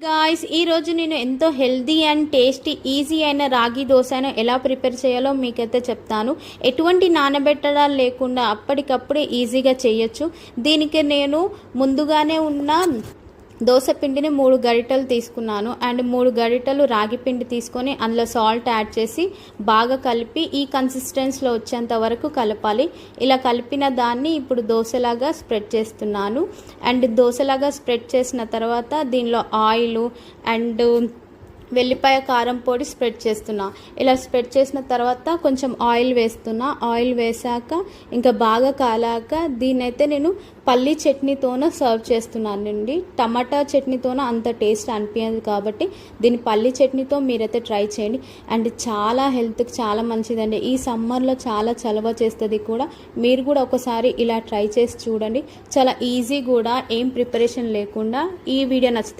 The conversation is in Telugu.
గాయ్స్ ఈరోజు నేను ఎంతో హెల్దీ అండ్ టేస్టీ ఈజీ అయిన రాగి దోశను ఎలా ప్రిపేర్ చేయాలో మీకైతే చెప్తాను. ఎటువంటి నానబెట్టడాలు లేకుండా అప్పటికప్పుడే ఈజీగా చేయొచ్చు. దీనికి నేను ముందుగానే ఉన్న దోశ పిండిని 3 గరిటెలు తీసుకున్నాను. అండ్ 3 గరిటెలు రాగి పిండి తీసుకొని అందులో సాల్ట్ యాడ్ చేసి బాగా కలిపి ఈ కన్సిస్టెన్సీలో వచ్చేంత వరకు కలపాలి. ఇలా కలిపిన దాన్ని ఇప్పుడు దోశలాగా స్ప్రెడ్ చేస్తున్నాను. అండ్ దోశలాగా స్ప్రెడ్ చేసిన తర్వాత దీనిలో ఆయిల్ అండ్ వెల్లిపాయ కారం పొడి స్ప్రెడ్ చేస్తున్నా. ఇలా స్ప్రెడ్ చేసిన తర్వాత కొంచెం ఆయిల్ వేస్తున్నా. ఆయిల్ వేసాక ఇంకా బాగా కాలాక దీన్నైతే నేను పల్లీ చట్నీతోన సర్వ్ చేస్తున్నానండి. టమాటా చట్నీతోన అంత టేస్ట్ అనిపించదు కాబట్టి దీన్ని పల్లీ చట్నీతో మీరైతే ట్రై చేయండి. అండ్ చాలా హెల్త్కి చాలా మంచిదండి. ఈ సమ్మర్లో చాలా చలవ చేస్తుంది కూడా. మీరు కూడా ఒకసారి ఇలా ట్రై చేసి చూడండి. చాలా ఈజీ కూడా, ఏం ప్రిపరేషన్ లేకుండా. ఈ వీడియో నచ్చితే